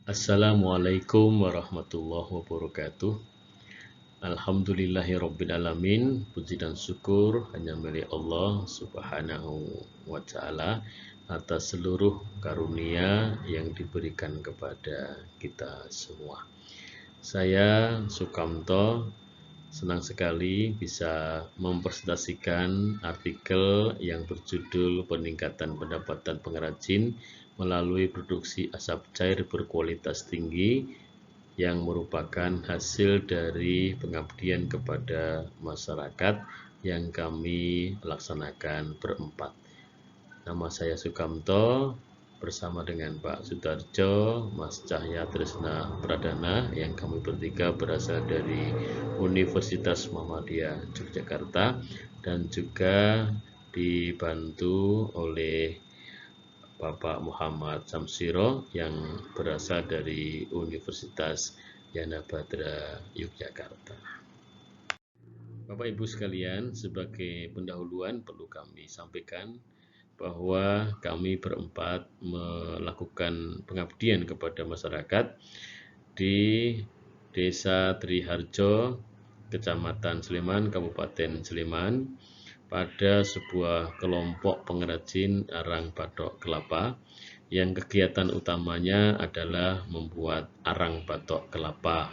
Assalamualaikum warahmatullahi wabarakatuh. Alhamdulillahirrabbilalamin. Puji dan syukur hanya milik Allah subhanahu wa ta'ala atas seluruh karunia yang diberikan kepada kita semua. Saya Sukamto senang sekali bisa mempresentasikan artikel yang berjudul Peningkatan Pendapatan Pengrajin melalui produksi asap cair berkualitas tinggi yang merupakan hasil dari pengabdian kepada masyarakat yang kami laksanakan berempat. Nama saya Sukamto bersama dengan Pak Sudarjo, Mas Cahya Trisna Pradana yang kami bertiga berasal dari Universitas Muhammadiyah Yogyakarta dan juga dibantu oleh Bapak Muhammad Samsiro yang berasal dari Universitas Yana Badra Yogyakarta. Bapak Ibu sekalian, sebagai pendahuluan perlu kami sampaikan bahwa kami berempat melakukan pengabdian kepada masyarakat di Desa Triharjo, Kecamatan Sleman, Kabupaten Sleman, pada sebuah kelompok pengrajin arang batok kelapa yang kegiatan utamanya adalah membuat arang batok kelapa.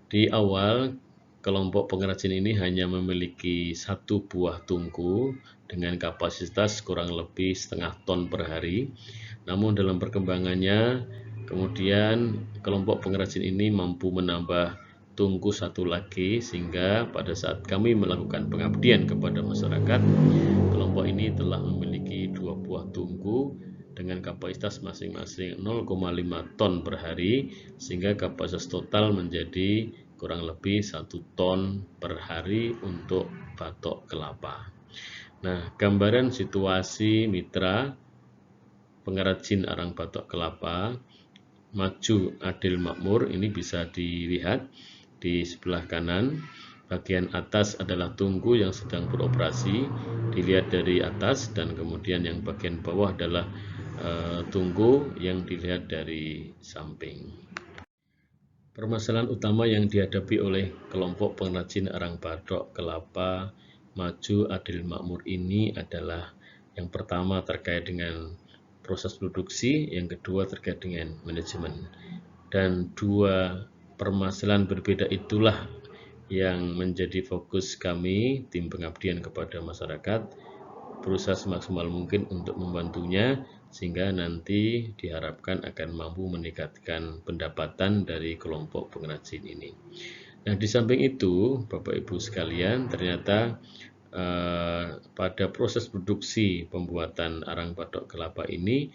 Di awal, kelompok pengrajin ini hanya memiliki satu buah tungku dengan kapasitas kurang lebih setengah ton per hari. Namun dalam perkembangannya, kemudian kelompok pengrajin ini mampu menambah tungku satu lagi, sehingga pada saat kami melakukan pengabdian kepada masyarakat, kelompok ini telah memiliki dua buah tungku dengan kapasitas masing-masing 0,5 ton per hari, sehingga kapasitas total menjadi kurang lebih 1 ton per hari untuk batok kelapa. Nah, gambaran situasi mitra pengrajin arang batok kelapa Maju Adil Makmur ini bisa dilihat di sebelah kanan. Bagian atas adalah tungku yang sedang beroperasi, dilihat dari atas, dan kemudian yang bagian bawah adalah tungku yang dilihat dari samping. Permasalahan utama yang dihadapi oleh kelompok pengrajin arang batok kelapa Maju Adil Makmur ini adalah yang pertama terkait dengan proses produksi, yang kedua terkait dengan manajemen. Dan dua permasalahan berbeda itulah yang menjadi fokus kami, tim pengabdian kepada masyarakat, berusaha semaksimal mungkin untuk membantunya, sehingga nanti diharapkan akan mampu meningkatkan pendapatan dari kelompok pengrajin ini. Nah, di samping itu, Bapak Ibu sekalian, ternyata pada proses produksi pembuatan arang batok kelapa ini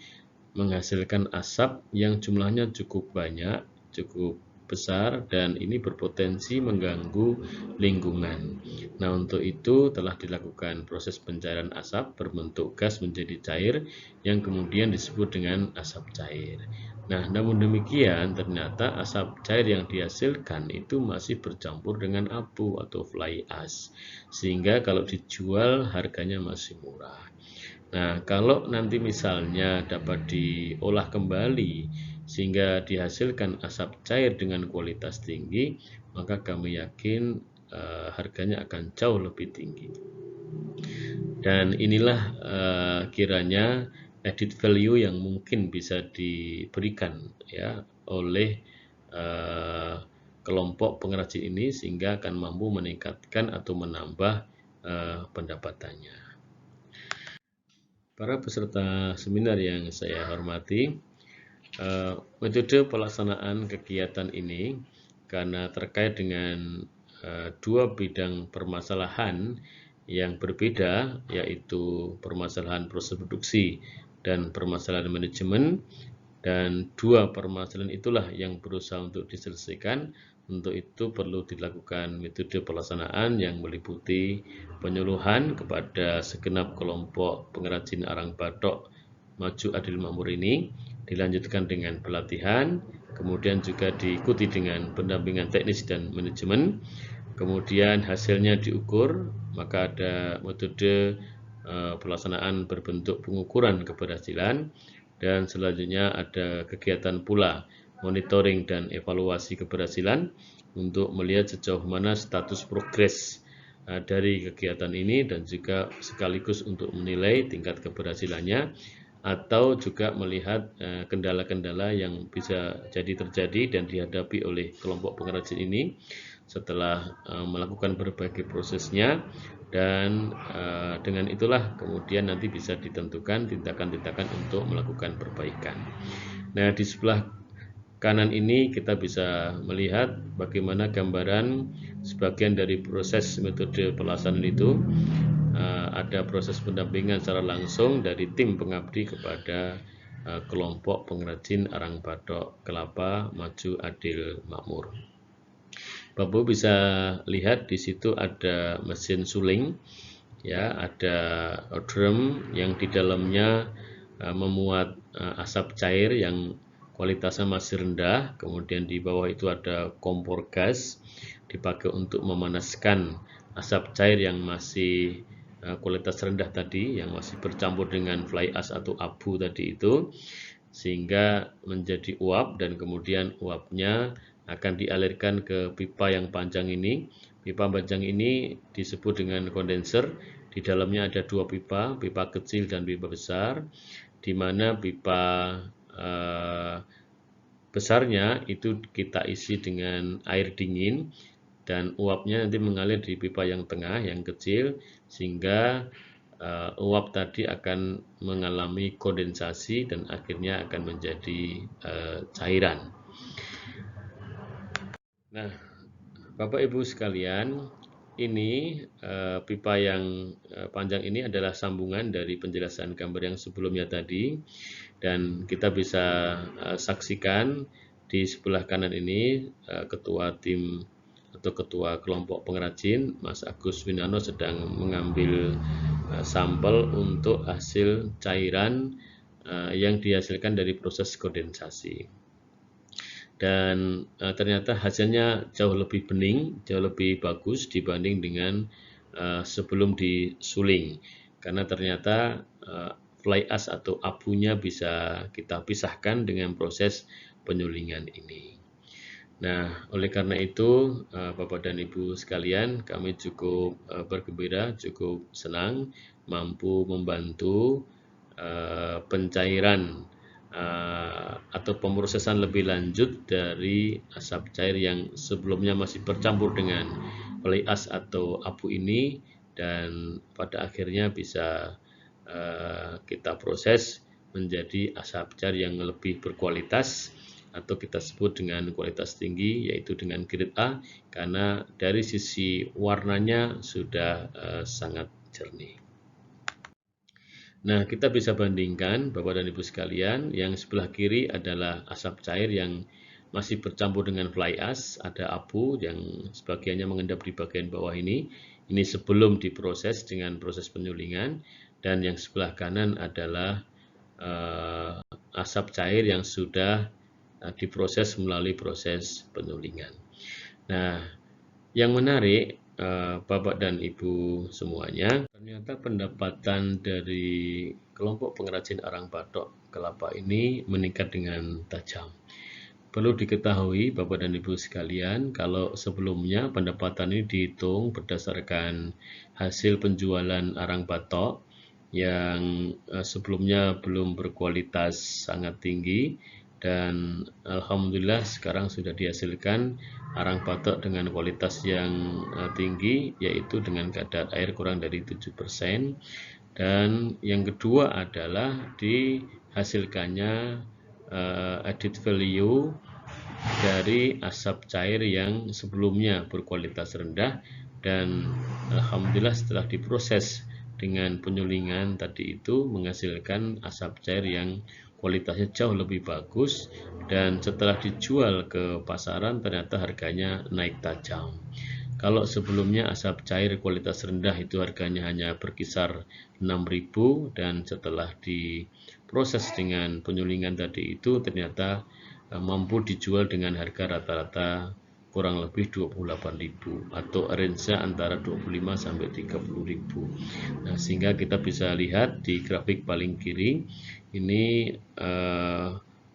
menghasilkan asap yang jumlahnya cukup banyak, cukup besar, dan ini berpotensi mengganggu lingkungan. Nah, untuk itu telah dilakukan proses pencairan asap berbentuk gas menjadi cair yang kemudian disebut dengan asap cair. Nah, namun demikian ternyata asap cair yang dihasilkan itu masih bercampur dengan abu atau fly ash, sehingga kalau dijual harganya masih murah. Nah, kalau nanti misalnya dapat diolah kembali sehingga dihasilkan asap cair dengan kualitas tinggi, maka kami yakin harganya akan jauh lebih tinggi. Dan inilah kiranya added value yang mungkin bisa diberikan ya oleh kelompok pengrajin ini, sehingga akan mampu meningkatkan atau menambah pendapatannya. Para peserta seminar yang saya hormati, metode pelaksanaan kegiatan ini karena terkait dengan dua bidang permasalahan yang berbeda, yaitu permasalahan proses produksi dan permasalahan manajemen, dan dua permasalahan itulah yang berusaha untuk diselesaikan. Untuk itu perlu dilakukan metode pelaksanaan yang meliputi penyuluhan kepada segenap kelompok pengrajin arang batok Maju Adil Makmur ini, dilanjutkan dengan pelatihan, kemudian juga diikuti dengan pendampingan teknis dan manajemen, kemudian hasilnya diukur, maka ada metode pelaksanaan berbentuk pengukuran keberhasilan, Dan selanjutnya ada kegiatan pula monitoring dan evaluasi keberhasilan untuk melihat sejauh mana status progres dari kegiatan ini dan juga sekaligus untuk menilai tingkat keberhasilannya atau juga melihat kendala-kendala yang bisa jadi terjadi dan dihadapi oleh kelompok pengrajin ini setelah melakukan berbagai prosesnya, dan dengan itulah kemudian nanti bisa ditentukan tindakan-tindakan untuk melakukan perbaikan. Nah, di sebelah kanan ini kita bisa melihat bagaimana gambaran sebagian dari proses metode pelaksanaan itu. Ada proses pendampingan secara langsung dari tim pengabdi kepada kelompok pengrajin arang batok kelapa maju adil makmur. Bapak bisa lihat di situ ada mesin suling, ya, ada drum yang di dalamnya memuat asap cair yang kualitasnya masih rendah. Kemudian di bawah itu ada kompor gas dipakai untuk memanaskan asap cair yang masih kualitas rendah tadi, yang masih bercampur dengan fly ash atau abu tadi itu, sehingga menjadi uap, dan kemudian uapnya akan dialirkan ke pipa yang panjang ini. Pipa panjang ini disebut dengan kondenser. Di dalamnya ada dua pipa, pipa kecil dan pipa besar, di mana pipa besarnya itu kita isi dengan air dingin dan uapnya nanti mengalir di pipa yang tengah, yang kecil, sehingga uap tadi akan mengalami kondensasi dan akhirnya akan menjadi cairan. Nah, Bapak Ibu sekalian, ini pipa yang panjang ini adalah sambungan dari penjelasan gambar yang sebelumnya tadi, dan kita bisa saksikan di sebelah kanan ini ketua tim atau ketua kelompok pengrajin Mas Agus Winano sedang mengambil sampel untuk hasil cairan yang dihasilkan dari proses kondensasi. Dan ternyata hasilnya jauh lebih bening, jauh lebih bagus dibanding dengan sebelum disuling, karena ternyata fly ash atau abunya bisa kita pisahkan dengan proses penyulingan ini. Nah, oleh karena itu Bapak dan Ibu sekalian, kami cukup bergembira, cukup senang mampu membantu pencairan atau pemrosesan lebih lanjut dari asap cair yang sebelumnya masih bercampur dengan fly ash atau abu ini, dan pada akhirnya bisa kita proses menjadi asap cair yang lebih berkualitas atau kita sebut dengan kualitas tinggi, yaitu dengan grade A, karena dari sisi warnanya sudah sangat jernih. Nah, kita bisa bandingkan Bapak dan Ibu sekalian, yang sebelah kiri adalah asap cair yang masih bercampur dengan fly ash, ada abu yang sebagiannya mengendap di bagian bawah ini sebelum diproses dengan proses penyulingan, dan yang sebelah kanan adalah asap cair yang sudah diproses melalui proses penyulingan. Nah, yang menarik Bapak dan Ibu semuanya, ternyata pendapatan dari kelompok pengrajin arang batok kelapa ini meningkat dengan tajam. Perlu diketahui Bapak dan Ibu sekalian, kalau sebelumnya pendapatan ini dihitung berdasarkan hasil penjualan arang batok yang sebelumnya belum berkualitas sangat tinggi, dan alhamdulillah sekarang sudah dihasilkan arang batok dengan kualitas yang tinggi, yaitu dengan kadar air kurang dari 7%. Dan yang kedua adalah dihasilkannya added value dari asap cair yang sebelumnya berkualitas rendah, dan alhamdulillah setelah diproses dengan penyulingan tadi itu menghasilkan asap cair yang kualitasnya jauh lebih bagus, dan setelah dijual ke pasaran ternyata harganya naik tajam. Kalau sebelumnya asap cair kualitas rendah itu harganya hanya berkisar 6.000, dan setelah diproses dengan penyulingan tadi itu ternyata mampu dijual dengan harga rata-rata kurang lebih 28.000 atau range-nya antara 25 sampai 30.000. Nah, sehingga kita bisa lihat di grafik paling kiri ini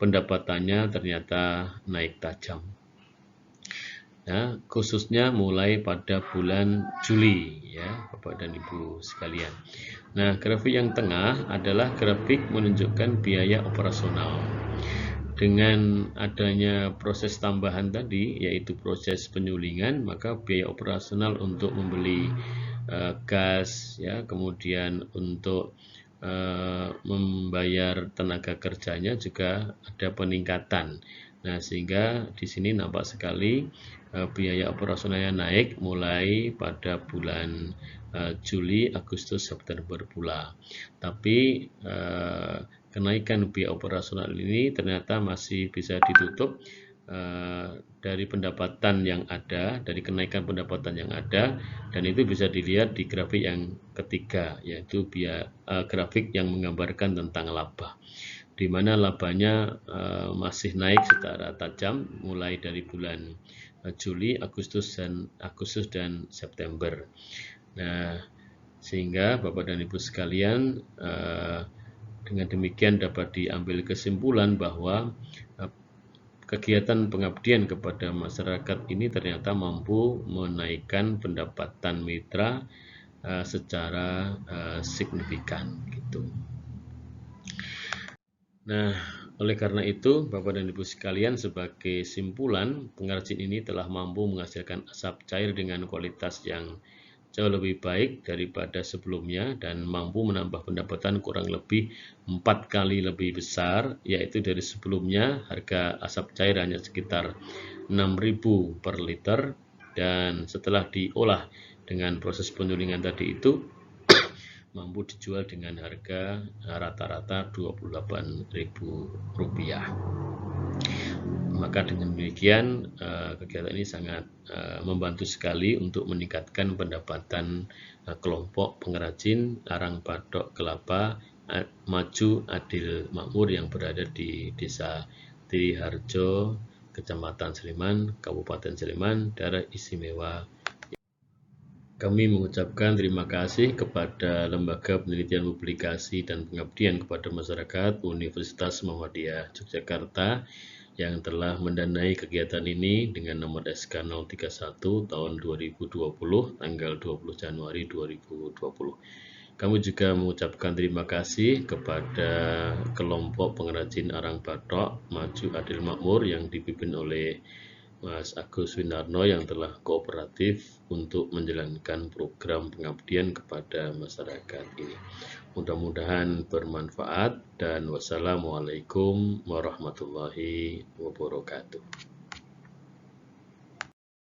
pendapatannya ternyata naik tajam. Ya, khususnya mulai pada bulan Juli ya, Bapak dan Ibu sekalian. Nah, grafik yang tengah adalah grafik menunjukkan biaya operasional. Dengan adanya proses tambahan tadi, yaitu proses penyulingan, maka biaya operasional untuk membeli gas, ya, kemudian untuk membayar tenaga kerjanya juga ada peningkatan. Nah, sehingga di sini nampak sekali biaya operasionalnya naik mulai pada bulan Juli, Agustus, September pula. Tapi kenaikan biaya operasional ini ternyata masih bisa ditutup dari pendapatan yang ada, dari kenaikan pendapatan yang ada, dan itu bisa dilihat di grafik yang ketiga, yaitu grafik yang menggambarkan tentang laba, di mana labanya masih naik secara tajam mulai dari bulan Juli, Agustus dan September. Nah, sehingga Bapak dan Ibu sekalian, dengan demikian dapat diambil kesimpulan bahwa kegiatan pengabdian kepada masyarakat ini ternyata mampu menaikkan pendapatan mitra secara signifikan gitu. Nah, oleh karena itu, Bapak dan Ibu sekalian, sebagai simpulan, pengrajin ini telah mampu menghasilkan asap cair dengan kualitas yang jauh lebih baik daripada sebelumnya dan mampu menambah pendapatan kurang lebih 4 kali lebih besar, yaitu dari sebelumnya harga asap cair hanya sekitar 6.000 per liter, dan setelah diolah dengan proses penyulingan tadi itu mampu dijual dengan harga rata-rata Rp28.000. Maka dengan demikian kegiatan ini sangat membantu sekali untuk meningkatkan pendapatan kelompok pengrajin arang batok kelapa maju adil makmur yang berada di Desa Triharjo, Kecamatan Sleman, Kabupaten Sleman, Daerah Istimewa. Kami mengucapkan terima kasih kepada Lembaga Penelitian Publikasi dan Pengabdian kepada Masyarakat Universitas Muhammadiyah Yogyakarta yang telah mendanai kegiatan ini dengan nomor SK 031 tahun 2020 tanggal 20 Januari 2020. Kami juga mengucapkan terima kasih kepada kelompok pengrajin arang batok maju adil makmur yang dipimpin oleh Mas Agus Winarno yang telah kooperatif untuk menjalankan program pengabdian kepada masyarakat ini. Mudah-mudahan bermanfaat dan wassalamualaikum warahmatullahi wabarakatuh.